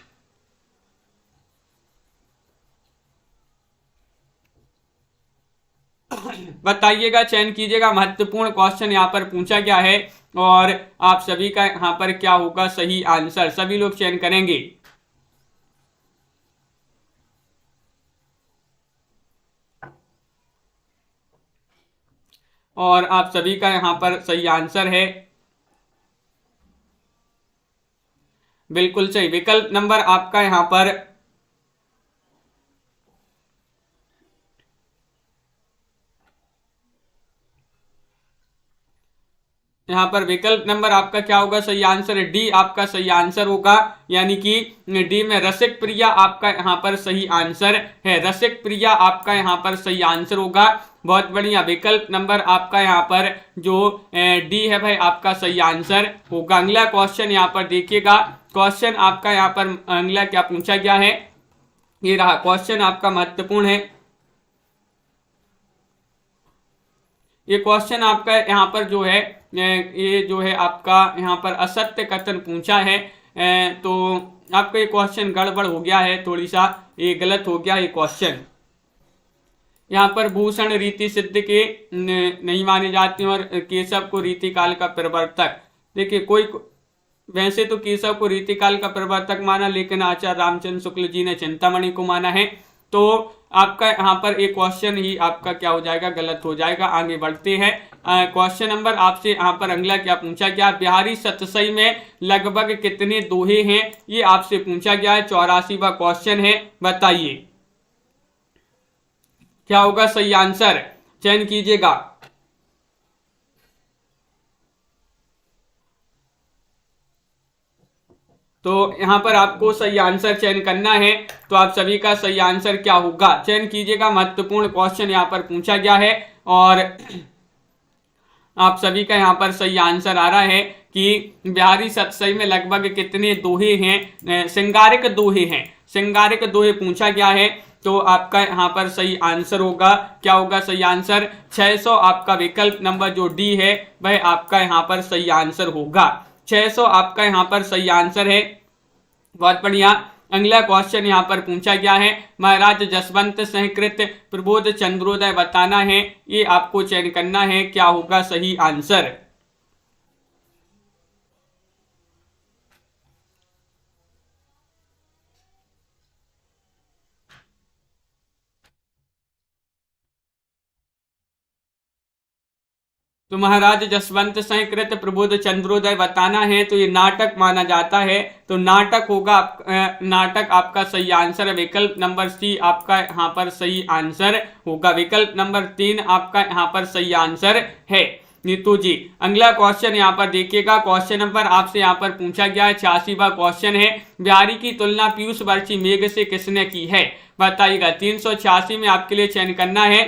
बताइएगा, चयन कीजिएगा। महत्वपूर्ण क्वेश्चन यहाँ पर पूछा गया है और आप सभी का यहाँ पर क्या होगा सही आंसर? सभी लोग चयन करेंगे। और आप सभी का यहाँ पर सही आंसर है बिल्कुल सही। विकल्प नंबर आपका यहाँ पर विकल्प नंबर आपका क्या होगा सही आंसर? डी आपका सही आंसर होगा, यानी कि डी में रसिक प्रिया आपका यहाँ पर सही आंसर है। रसिक प्रिया आपका यहाँ पर सही आंसर होगा। बहुत बढ़िया। विकल्प नंबर आपका यहाँ पर जो डी है भाई आपका सही आंसर होगा। अगला क्वेश्चन यहाँ पर देखिएगा। क्वेश्चन आपका यहाँ पर अगला क्या पूछा गया है? ये रहा क्वेश्चन आपका महत्वपूर्ण है। ये क्वेश्चन आपका यहाँ पर जो है ये जो है आपका यहाँ पर असत्य कथन पूछा है। तो आपका ये क्वेश्चन गड़बड़ हो गया है, थोड़ी सा ये गलत हो गया ये क्वेश्चन। यहाँ पर भूषण रीति सिद्ध के नहीं माने जाते हैं और केशव को रीति काल का प्रवर्तक। देखिए कोई वैसे तो केशव को रीति काल का प्रवर्तक माना, लेकिन आचार्य रामचंद्र शुक्ल जी ने चिंतामणि को माना है। तो आपका यहाँ पर एक क्वेश्चन ही आपका क्या हो जाएगा? गलत हो जाएगा। आगे बढ़ते हैं। क्वेश्चन नंबर आपसे यहाँ पर अगला क्या पूछा गया? बिहारी सतसई में लगभग कितने दोहे हैं? ये आपसे पूछा गया है। 84वां क्वेश्चन है, बताइए। क्या होगा सही आंसर, चयन कीजिएगा। तो यहां पर आपको सही आंसर चयन करना है, तो आप सभी का सही आंसर क्या होगा चयन कीजिएगा। महत्वपूर्ण क्वेश्चन यहां पर पूछा गया है और आप सभी का यहाँ पर सही आंसर आ रहा है कि बिहारी सतसई में लगभग कितने दोहे हैं, श्रृंगारिक दोहे हैं, श्रृंगारिक दोहे पूछा गया है। तो आपका यहाँ पर सही आंसर होगा, क्या होगा सही आंसर 600। आपका विकल्प नंबर जो डी है वह आपका यहाँ पर सही आंसर होगा, 600 आपका यहाँ पर सही आंसर है। बहुत बढ़िया। अगला क्वेश्चन यहाँ पर पूछा गया है, महाराज जसवंत सहकृत प्रबोध चंद्रोदय बताना है, ये आपको चयन करना है, क्या होगा सही आंसर। तो महाराज जसवंत सहकृत प्रबोध चंद्रोदय बताना है, तो ये नाटक माना जाता है, तो नाटक होगा, नाटक आपका सही आंसर है। विकल्प नंबर सी आपका यहाँ पर सही आंसर होगा, विकल्प नंबर 3 आपका यहाँ पर सही आंसर है। नीतू जी अगला क्वेश्चन यहाँ पर देखिएगा, क्वेश्चन नंबर आपसे यहाँ पर पूछा गया है 86वां क्वेश्चन है, बिहारी की तुलना पीयूष वर्षी मेघ से किसने की है, बताइएगा। 386 में आपके लिए चयन करना है,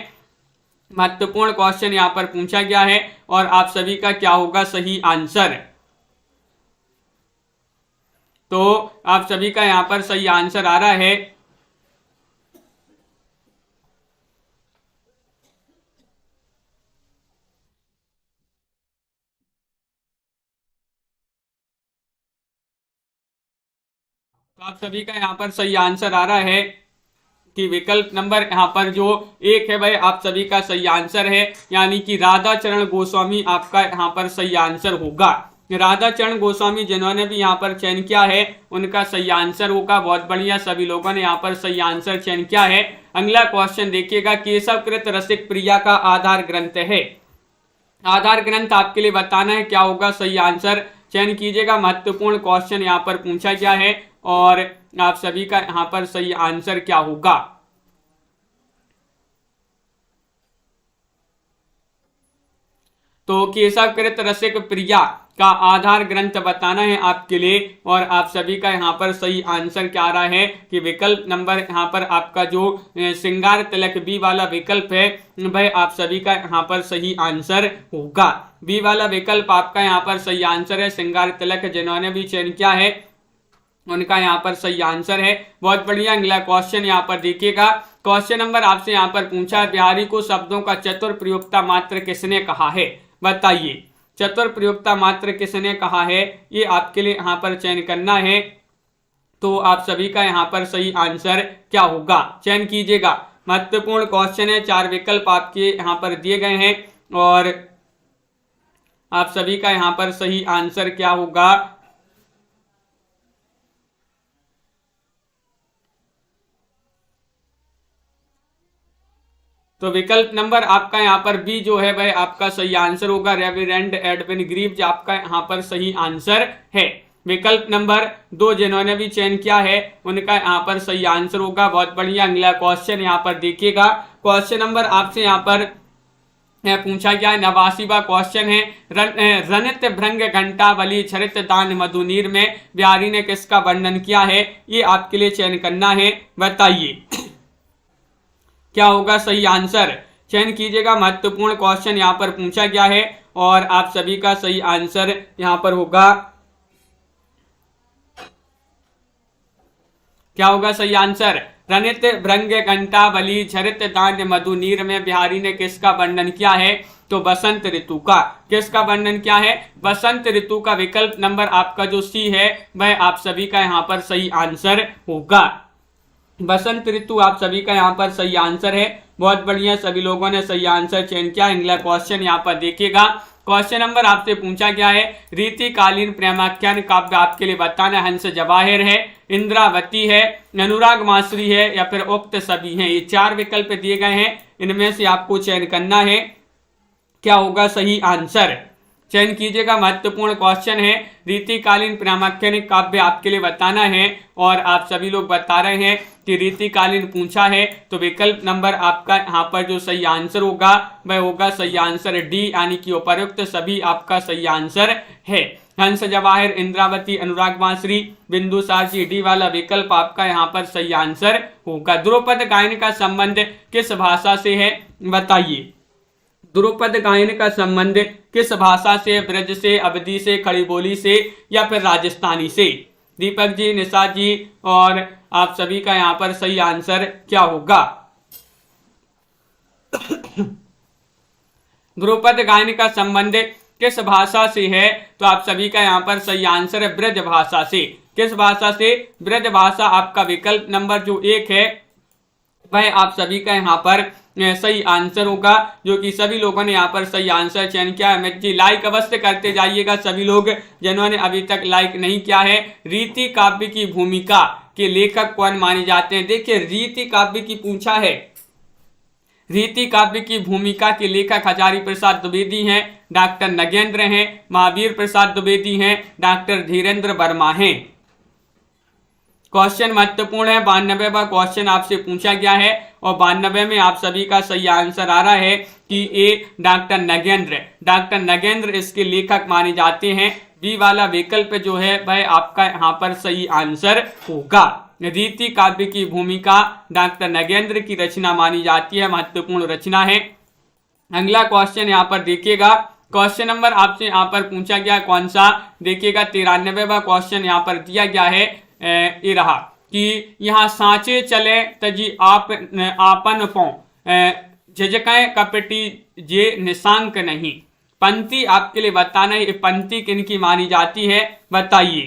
महत्वपूर्ण क्वेश्चन यहां पर पूछा गया है और आप सभी का क्या होगा सही आंसर। तो आप सभी का यहां पर सही आंसर आ रहा है, तो आप सभी का यहां पर सही आंसर आ रहा है कि विकल्प नंबर यहाँ पर जो 1 है भाई आप सभी का सही आंसर है, यानी कि राधा चरण गोस्वामी आपका यहाँ पर सही आंसर होगा। राधा चरण गोस्वामी जिन्होंने भी यहाँ पर चयन किया है उनका सही आंसर होगा। बहुत बढ़िया, सभी लोगों ने यहाँ पर सही आंसर चयन किया है। अगला क्वेश्चन देखिएगा, केशवकृत रसिक प्रिया का आधार ग्रंथ है, आधार ग्रंथ आपके लिए बताना है, क्या होगा सही आंसर, चयन कीजिएगा। महत्वपूर्ण क्वेश्चन यहाँ पर पूछा गया है और आप सभी का यहाँ पर सही आंसर क्या होगा। तो केशवकृत रसिक प्रिया का आधार ग्रंथ बताना है आपके लिए और आप सभी का यहाँ पर सही आंसर क्या आ रहा है कि विकल्प नंबर यहाँ पर आपका जो श्रृंगार तिलक बी वाला विकल्प है वह आप सभी का यहाँ पर सही आंसर होगा। बी वाला विकल्प आपका यहाँ पर सही आंसर है, श्रृंगार तिलक जिन्होंने भी चयन किया है उनका यहाँ पर सही आंसर है। बहुत बढ़िया। अगला क्वेश्चन यहाँ पर देखिएगा, क्वेश्चन नंबर आपसे यहाँ पर पूछा है, बिहारी को शब्दों का चतुर प्रयोक्ता मात्र किसने कहा है, बताइए। चतुर प्रयोक्ता मात्र किसने कहा है, ये आपके लिए यहाँ पर चयन करना है, तो आप सभी का यहाँ पर सही आंसर क्या होगा, चयन कीजिएगा। महत्वपूर्ण क्वेश्चन है, 4 विकल्प आपके यहाँ पर दिए गए हैं और आप सभी का यहाँ पर सही आंसर क्या होगा। तो विकल्प नंबर आपका यहाँ पर बी जो है वह आपका सही आंसर होगा, रेवरेंड एडविन ग्रीव्स आपका यहाँ पर सही आंसर है। विकल्प नंबर 2 जिन्होंने भी चयन किया है उनका यहाँ पर सही आंसर होगा। बहुत बढ़िया। अगला क्वेश्चन यहाँ पर देखिएगा, क्वेश्चन नंबर आपसे यहाँ पर पूछा गया है, 89वां क्वेश्चन है, रनित भृंग घंटावली छरित दान मधुनीर में बिहारी ने किसका वर्णन किया है, ये आपके लिए चयन करना है, बताइए क्या होगा सही आंसर, चयन कीजिएगा। महत्वपूर्ण क्वेश्चन यहाँ पर पूछा गया है और आप सभी का सही आंसर यहाँ पर होगा, क्या होगा सही आंसर। रनित भृंग घंटावली झरित दान मधुनीर में बिहारी ने किसका वर्णन किया है, तो बसंत ऋतु का। किसका वर्णन किया है, बसंत ऋतु का। विकल्प नंबर आपका जो सी है वह आप सभी का यहाँ पर सही आंसर होगा। बसंत ऋतु आप सभी का यहाँ पर सही आंसर है। बहुत बढ़िया, सभी लोगों ने सही आंसर चयन किया। अगला क्वेश्चन यहाँ पर देखिएगा, क्वेश्चन नंबर आपसे पूछा गया है, रीतिकालीन प्रेमाख्यान काव्य आपके लिए बताना, हंस जवाहिर है, इंद्रावती है, अनुराग मासुरी है या फिर उक्त सभी हैं। ये 4 विकल्प दिए गए हैं, इनमें से आपको चयन करना है, क्या होगा सही आंसर, चयन कीजिएगा। महत्वपूर्ण क्वेश्चन है, रीतिकालीन प्रामाण्यनिक काव्य आपके लिए बताना है और आप सभी लोग बता रहे हैं कि रीतिकालीन पूछा है, तो विकल्प नंबर आपका यहाँ पर जो सही आंसर होगा वह होगा सही आंसर डी, यानी कि उपर्युक्त सभी आपका सही आंसर है। हंस, जवाहिर, इंद्रावती, अनुराग बांसुरी, बिंदुसार जी, डी वाला विकल्प आपका यहाँ पर सही आंसर होगा। द्रुपद गायन का संबंध किस भाषा से है, बताइए। द्रुपद गायन का संबंध किस भाषा से, ब्रज से, अवधी से, खड़ी बोली से या फिर राजस्थानी से। दीपक जी, निशा जी और आप सभी का यहाँ पर सही आंसर क्या होगा। द्रुपद गायन का संबंध किस भाषा से है, तो आप सभी का यहाँ पर सही आंसर है ब्रज भाषा से। किस भाषा से, ब्रज भाषा। आपका विकल्प नंबर जो 1 है वह आप सभी का यहाँ पर सही आंसर होगा, जो कि सभी लोगों ने यहाँ पर सही आंसर चयन किया है। अमित जी, लाइक अवश्य करते जाइएगा सभी लोग जिन्होंने अभी तक लाइक नहीं किया है। रीति काव्य की भूमिका के लेखक कौन माने जाते हैं, देखिए रीति काव्य की पूछा है। रीति काव्य की भूमिका के लेखक हजारी प्रसाद द्विवेदी हैं, डॉक्टर नगेंद्र हैं, महावीर प्रसाद द्विवेदी हैं, डॉक्टर धीरेन्द्र वर्मा हैं। क्वेश्चन महत्वपूर्ण है, 92वां क्वेश्चन आपसे पूछा गया है और 92 में आप सभी का सही आंसर आ रहा है कि ए डॉक्टर नगेंद्र। डॉक्टर नगेंद्र इसके लेखक माने जाते हैं। बी वाला विकल्प जो है वह आपका यहाँ पर सही आंसर होगा। रीति काव्य की भूमिका डॉक्टर नगेंद्र की रचना मानी जाती है, महत्वपूर्ण रचना है। अगला क्वेश्चन यहाँ पर देखिएगा, क्वेश्चन नंबर आपसे यहाँ पर पूछा गया कौन सा, देखिएगा 93वां क्वेश्चन यहाँ पर दिया गया है। ये रहा कि यहाँ सांचे चले तजी आपन पौ झिझकें कपटी जे निशांक नहीं। पंक्ति आपके लिए बताना है, ये पंक्ति किनकी मानी जाती है, बताइए।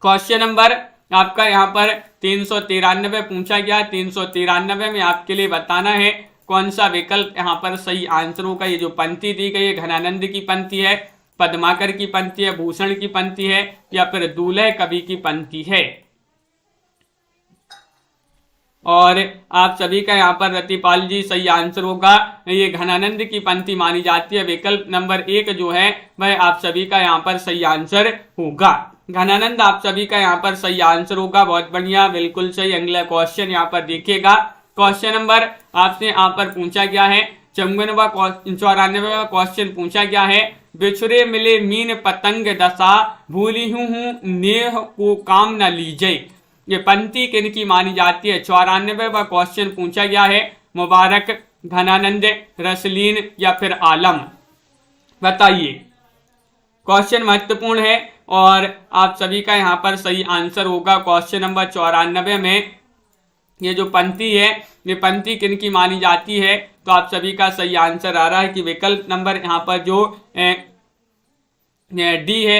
क्वेश्चन नंबर आपका यहाँ पर 393 पूछा गया। 393 में आपके लिए बताना है कौन सा विकल्प यहाँ पर सही आंसर होगा। ये जो पंक्ति दी गई है घनानंद की पंक्ति है, पद्माकर की पंक्ति है, भूषण की पंक्ति है या फिर दूल्हे कवि की पंक्ति है। और आप सभी का यहाँ पर रतिपाल जी सही आंसर होगा, ये घनानंद की पंक्ति मानी जाती है। विकल्प नंबर 1 जो है वह आप सभी का यहाँ पर सही आंसर होगा। घनानंद आप सभी का यहाँ पर सही आंसर होगा, बहुत बढ़िया, बिल्कुल सही। अगला क्वेश्चन यहाँ पर देखिएगा, क्वेश्चन नंबर आपसे यहाँ पर पूछा गया है 94वां क्वेश्चन पूछा गया है। बिछुरे मिले मीन पतंग दशा, भूली हूँ नेह को काम न लीजिए। ये पंक्ति किनकी मानी जाती है। 94वां क्वेश्चन पूछा गया है। मुबारक, घनानंद, रसलीन या फिर आलम, बताइए। क्वेश्चन महत्वपूर्ण है और आप सभी का यहाँ पर सही आंसर होगा। क्वेश्चन नंबर 94 में ये जो पंक्ति है, ये पंक्ति किनकी मानी जाती है, तो आप सभी का सही आंसर आ रहा है कि विकल्प नंबर यहाँ पर जो डी है,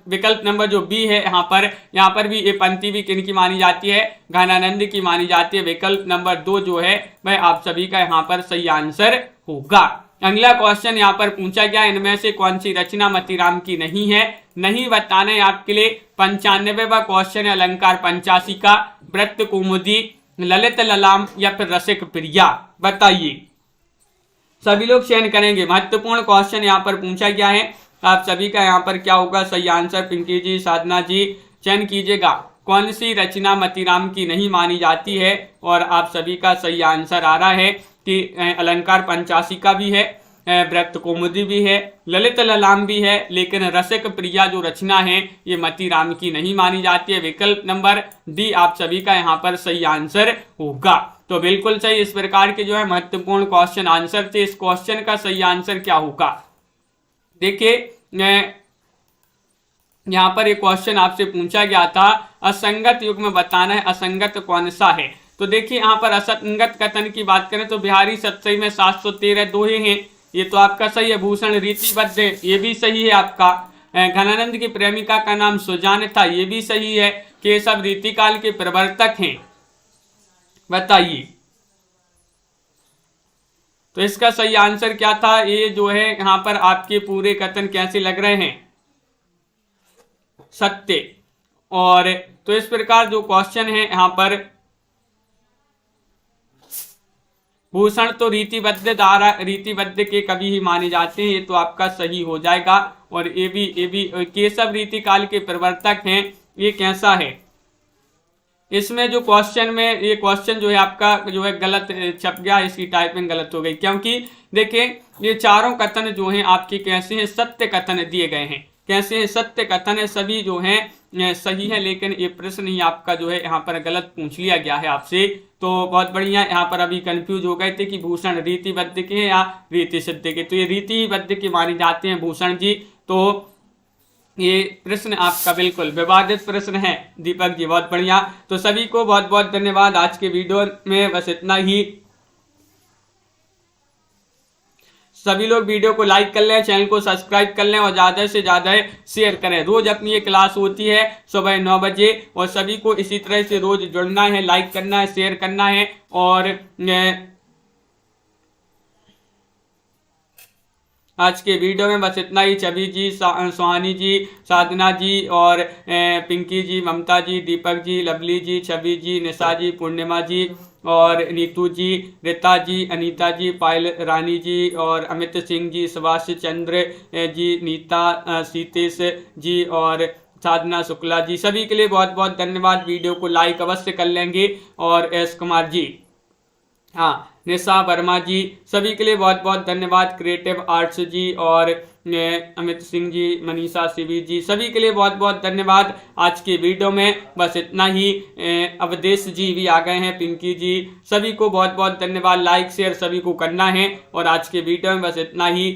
विकल्प नंबर जो बी है यहाँ पर भी ये पंक्ति भी किनकी मानी जाती है, घनानंद की मानी जाती है। विकल्प नंबर 2 जो है वह आप सभी का यहाँ पर सही आंसर होगा। अगला क्वेश्चन यहाँ पर पूछा गया, इनमें से कौन सी रचना मतीराम की नहीं है, नहीं बताना है आपके लिए। 95वां क्वेश्चन है अलंकार पंचासी का, व्रत कुमुदी, ललित ललाम या फिर रसिक प्रिया, बताइए। सभी लोग चयन करेंगे। महत्वपूर्ण क्वेश्चन यहाँ पर पूछा गया है, आप सभी का यहाँ पर क्या होगा सही आंसर। पिंकी जी, साधना जी, चयन कीजिएगा कौन सी रचना मतीराम की नहीं मानी जाती है और आप सभी का सही आंसर आ रहा है कि अलंकार पंचासी का भी है, व्रत कौमुदी भी है, ललित ललाम भी है, लेकिन रसिक प्रिया जो रचना है ये मतीराम की नहीं मानी जाती है। विकल्प नंबर डी आप सभी का यहाँ पर सही आंसर होगा। तो बिल्कुल सही, इस प्रकार के जो है महत्वपूर्ण क्वेश्चन आंसर थे। इस क्वेश्चन का सही आंसर क्या होगा, देखिए यहाँ पर एक क्वेश्चन आपसे पूछा गया था, असंगत युग में बताना है असंगत कौन सा है। तो देखिए यहाँ पर असंगत कथन की बात करें तो बिहारी सतसई में 713 दोहे हैं, ये तो आपका सही है। भूषण रीतिबद्ध है, ये भी सही है आपका। घनानंद की प्रेमिका का नाम सुजान था, ये भी सही है। केशव रीतिकाल के प्रवर्तक हैं, बताइए। तो इसका सही आंसर क्या था, ये जो है यहाँ पर आपके पूरे कथन कैसे लग रहे हैं, सत्य। और तो इस प्रकार जो क्वेश्चन है यहाँ पर भूषण तो रीतिबद्ध के कवि ही माने जाते हैं, ये तो आपका सही हो जाएगा। और ये भी केशव रीति काल के प्रवर्तक हैं, ये कैसा है। इसमें जो क्वेश्चन में ये क्वेश्चन जो है आपका जो है गलत छप गया, इसकी टाइपिंग गलत हो गई, क्योंकि देखिए ये चारों कथन जो हैं आपके कैसे हैं, सत्य कथन दिए गए हैं। कैसे हैं, सत्य कथन है, सभी जो हैं सही है, लेकिन ये प्रश्न ही आपका जो है यहाँ पर गलत पूछ लिया गया है आपसे। तो बहुत बढ़िया, यहाँ पर अभी कंफ्यूज हो गए थे कि भूषण रीतिबद्ध के या रीति सिद्ध के, तो ये रीतिबद्ध के माने जाते हैं भूषण जी। तो ये प्रश्न आपका बिल्कुल विवादित प्रश्न है दीपक जी, बहुत बढ़िया। तो सभी को बहुत बहुत धन्यवाद। आज के वीडियो में बस इतना ही। सभी लोग वीडियो को लाइक कर लें, चैनल को सब्सक्राइब कर लें और ज़्यादा से ज़्यादा शेयर करें। रोज अपनी ये क्लास होती है सुबह 9 बजे, और सभी को इसी तरह से रोज जुड़ना है, लाइक करना है, शेयर करना है। और आज के वीडियो में बस इतना ही। छवि जी, सुहानी जी, साधना जी और पिंकी जी, ममता जी, दीपक जी, लवली जी, छवि जी, निशा जी, पूर्णिमा जी और नीतू जी, रीता जी, अनीता जी, पायल रानी जी और अमित सिंह जी, सुभाष चंद्र जी, नीता, सीतेश जी और साधना शुक्ला जी, सभी के लिए बहुत बहुत धन्यवाद। वीडियो को लाइक अवश्य कर लेंगे। और एस कुमार जी, हाँ, निशा वर्मा जी, सभी के लिए बहुत बहुत धन्यवाद। क्रिएटिव आर्ट्स जी और अमित सिंह जी, मनीषा शिवी जी, सभी के लिए बहुत बहुत धन्यवाद। आज के वीडियो में बस इतना ही। अवधेश जी भी आ गए हैं, पिंकी जी, सभी को बहुत बहुत धन्यवाद। लाइक शेयर सभी को करना है। और आज के वीडियो में बस इतना ही।